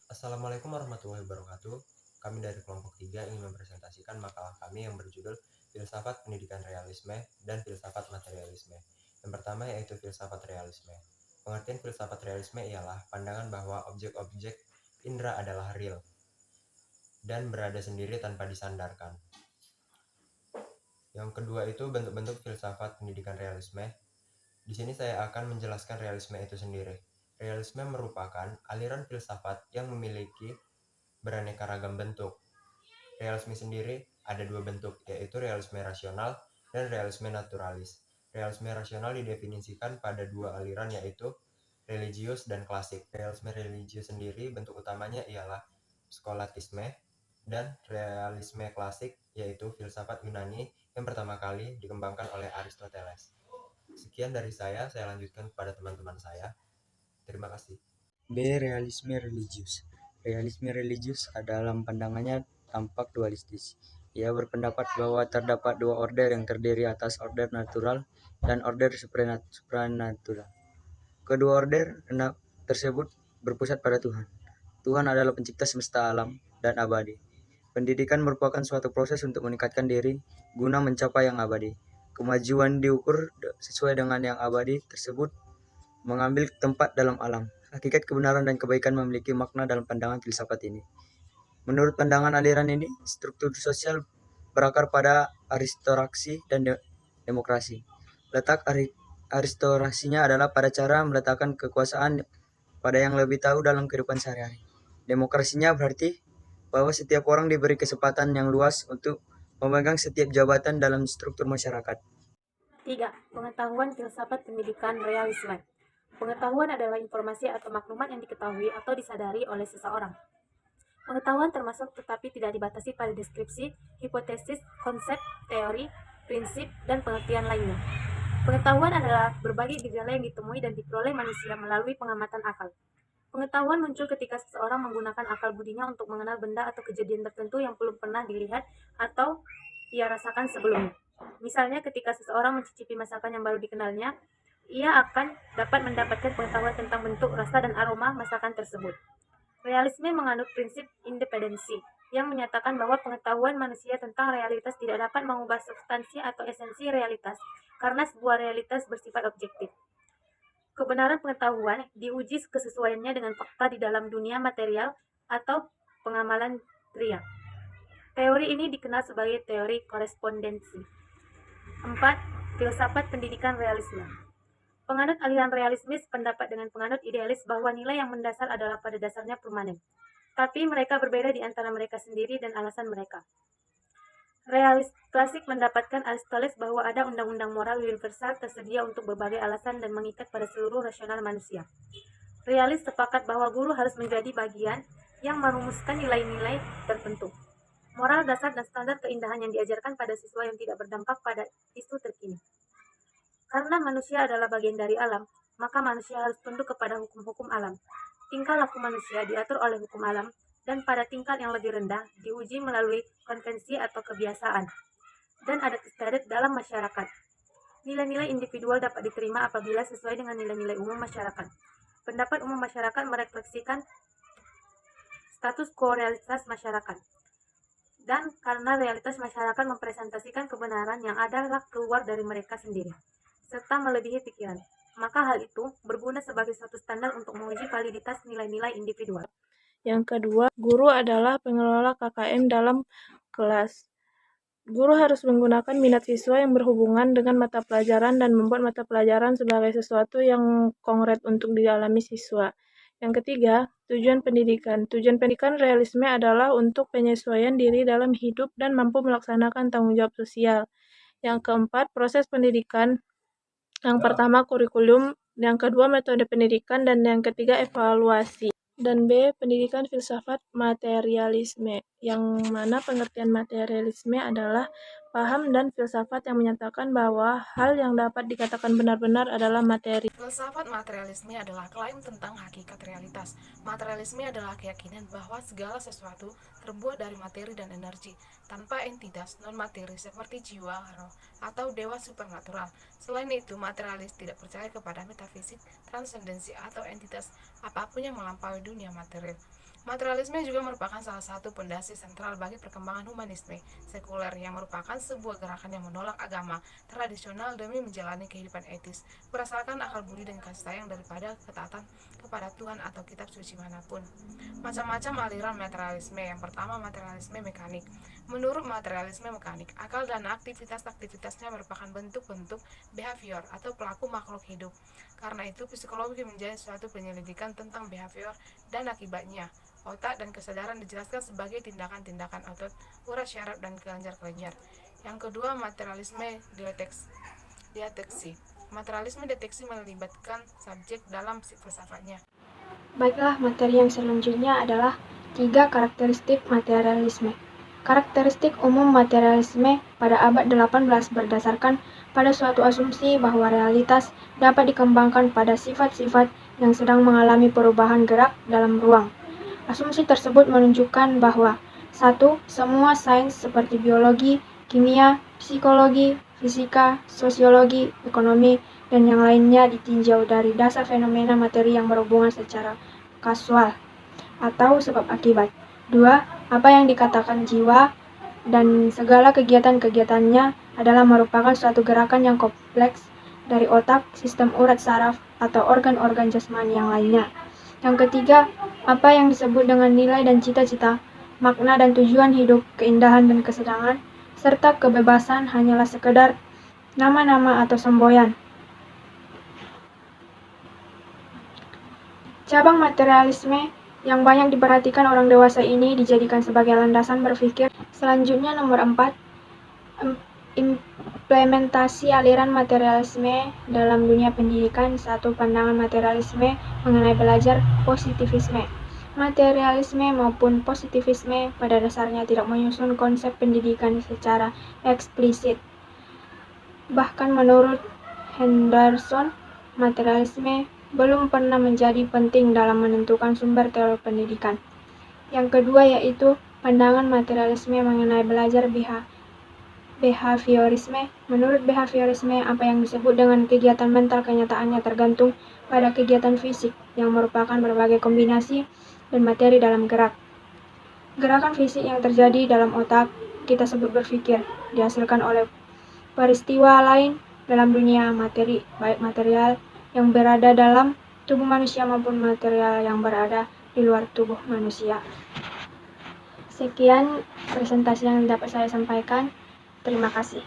Assalamualaikum warahmatullahi wabarakatuh. Kami dari kelompok 3 ingin mempresentasikan makalah kami yang berjudul Filsafat Pendidikan Realisme dan Filsafat Materialisme. Yang pertama yaitu filsafat realisme. Pengertian filsafat realisme ialah pandangan bahwa objek-objek indera adalah real dan berada sendiri tanpa disandarkan. Yang kedua itu bentuk-bentuk filsafat pendidikan realisme. Di sini saya akan menjelaskan realisme itu sendiri. Realisme merupakan aliran filsafat yang memiliki beraneka ragam bentuk. Realisme sendiri ada dua bentuk, yaitu realisme rasional dan realisme naturalis. Realisme rasional didefinisikan pada dua aliran, yaitu religius dan klasik. Realisme religius sendiri bentuk utamanya ialah skolatisme, dan realisme klasik yaitu filsafat Yunani yang pertama kali dikembangkan oleh Aristoteles. Sekian dari saya lanjutkan kepada teman-teman saya. Terima kasih. B. Realisme religius. Realisme religius dalam pandangannya tampak dualistis. Ia berpendapat bahwa terdapat dua order yang terdiri atas order natural dan order supranatural. Kedua order tersebut berpusat pada Tuhan. Tuhan adalah pencipta semesta alam dan abadi. Pendidikan merupakan suatu proses untuk meningkatkan diri guna mencapai yang abadi. Kemajuan diukur sesuai dengan yang abadi tersebut mengambil tempat dalam alam. Hakikat kebenaran dan kebaikan memiliki makna dalam pandangan filsafat ini. Menurut pandangan aliran ini, struktur sosial berakar pada aristokrasi dan demokrasi. Letak aristokrasinya adalah pada cara meletakkan kekuasaan pada yang lebih tahu dalam kehidupan sehari-hari. Demokrasinya berarti bahwa setiap orang diberi kesempatan yang luas untuk memegang setiap jabatan dalam struktur masyarakat. 3. Pengetahuan filsafat pendidikan realisme. Pengetahuan adalah informasi atau maklumat yang diketahui atau disadari oleh seseorang. Pengetahuan termasuk tetapi tidak dibatasi pada deskripsi, hipotesis, konsep, teori, prinsip, dan pengertian lainnya. Pengetahuan adalah berbagai gejala yang ditemui dan diperoleh manusia melalui pengamatan akal. Pengetahuan muncul ketika seseorang menggunakan akal budinya untuk mengenal benda atau kejadian tertentu yang belum pernah dilihat atau ia rasakan sebelumnya. Misalnya ketika seseorang mencicipi masakan yang baru dikenalnya, ia akan dapat mendapatkan pengetahuan tentang bentuk, rasa, dan aroma masakan tersebut. Realisme menganut prinsip independensi, yang menyatakan bahwa pengetahuan manusia tentang realitas tidak dapat mengubah substansi atau esensi realitas, karena sebuah realitas bersifat objektif. Kebenaran pengetahuan diuji kesesuaiannya dengan fakta di dalam dunia material atau pengamalan tria. Teori ini dikenal sebagai teori korespondensi. 4. Filsafat pendidikan realisme. Penganut aliran realisme sependapat dengan penganut idealis bahwa nilai yang mendasar adalah pada dasarnya permanen. Tapi mereka berbeda di antara mereka sendiri dan alasan mereka. Realis klasik mendapatkan Aristoteles bahwa ada undang-undang moral universal tersedia untuk berbagai alasan dan mengikat pada seluruh rasional manusia. Realis sepakat bahwa guru harus menjadi bagian yang merumuskan nilai-nilai tertentu. Moral dasar dan standar keindahan yang diajarkan pada siswa yang tidak berdampak pada isu terkini. Karena manusia adalah bagian dari alam, maka manusia harus tunduk kepada hukum-hukum alam. Tingkah laku manusia diatur oleh hukum alam, dan pada tingkat yang lebih rendah diuji melalui konvensi atau kebiasaan, dan adat istiadat dalam masyarakat. Nilai-nilai individual dapat diterima apabila sesuai dengan nilai-nilai umum masyarakat. Pendapat umum masyarakat merefleksikan status quo realitas masyarakat. Dan karena realitas masyarakat mempresentasikan kebenaran yang adalah keluar dari mereka sendiri, serta melebihi pikiran, maka hal itu berguna sebagai suatu standar untuk menguji validitas nilai-nilai individual. Yang kedua, guru adalah pengelola KKM dalam kelas. Guru harus menggunakan minat siswa yang berhubungan dengan mata pelajaran dan membuat mata pelajaran sebagai sesuatu yang konkret untuk dialami siswa. Yang ketiga, tujuan pendidikan. Tujuan pendidikan realisme adalah untuk penyesuaian diri dalam hidup dan mampu melaksanakan tanggung jawab sosial. Yang keempat, proses pendidikan. Yang pertama, kurikulum. Yang kedua, metode pendidikan. Dan yang ketiga, evaluasi. Dan B. Pendidikan filsafat materialisme, yang mana pengertian materialisme adalah paham dan filsafat yang menyatakan bahwa hal yang dapat dikatakan benar-benar adalah materi. Filsafat materialisme adalah klaim tentang hakikat realitas. Materialisme adalah keyakinan bahwa segala sesuatu terbuat dari materi dan energi, tanpa entitas non-materi seperti jiwa, roh, atau dewa supernatural. Selain itu, materialis tidak percaya kepada metafisik, transendensi, atau entitas apapun yang melampaui dunia material. Materialisme juga merupakan salah satu pondasi sentral bagi perkembangan humanisme sekuler yang merupakan sebuah gerakan yang menolak agama tradisional demi menjalani kehidupan etis, berdasarkan akal budi dan kasih sayang daripada ketaatan kepada Tuhan atau kitab suci manapun. Macam-macam aliran materialisme. Yang pertama, materialisme mekanik. Menurut materialisme mekanik, akal dan aktivitas-aktivitasnya merupakan bentuk-bentuk behavior atau pelaku makhluk hidup. Karena itu, psikologi menjadi suatu penyelidikan tentang behavior dan akibatnya. Otak dan kesadaran dijelaskan sebagai tindakan-tindakan otot, urat syaraf, dan kelenjar-kelenjar. Yang kedua, materialisme deteksi. Materialisme deteksi melibatkan subjek dalam filsafatnya. Baiklah, materi yang selanjutnya adalah 3 karakteristik materialisme. Karakteristik umum materialisme pada abad 18 berdasarkan pada suatu asumsi bahwa realitas dapat dikembangkan pada sifat-sifat yang sedang mengalami perubahan gerak dalam ruang. Asumsi tersebut menunjukkan bahwa 1. Semua sains seperti biologi, kimia, psikologi, fisika, sosiologi, ekonomi, dan yang lainnya ditinjau dari dasar fenomena materi yang berhubungan secara kasual atau sebab akibat. 2. Apa yang dikatakan jiwa dan segala kegiatan-kegiatannya adalah merupakan suatu gerakan yang kompleks dari otak, sistem urat saraf, atau organ-organ jasmani yang lainnya. Yang ketiga, apa yang disebut dengan nilai dan cita-cita, makna dan tujuan hidup, keindahan dan kesenangan, serta kebebasan hanyalah sekedar nama-nama atau semboyan. Cabang materialisme yang banyak diperhatikan orang dewasa ini dijadikan sebagai landasan berpikir. Selanjutnya nomor 4, implementasi aliran materialisme dalam dunia pendidikan. 1. Pandangan materialisme mengenai belajar positivisme. Materialisme maupun positivisme pada dasarnya tidak menyusun konsep pendidikan secara eksplisit. Bahkan menurut Henderson, materialisme belum pernah menjadi penting dalam menentukan sumber teori pendidikan. Yang kedua yaitu pandangan materialisme mengenai belajar behaviorisme. Menurut behaviorisme, apa yang disebut dengan kegiatan mental kenyataannya tergantung pada kegiatan fisik yang merupakan berbagai kombinasi dan materi dalam gerak. Gerakan fisik yang terjadi dalam otak kita sebut berpikir, dihasilkan oleh peristiwa lain dalam dunia materi, baik material yang berada dalam tubuh manusia maupun material yang berada di luar tubuh manusia. Sekian presentasi yang dapat saya sampaikan. Terima kasih.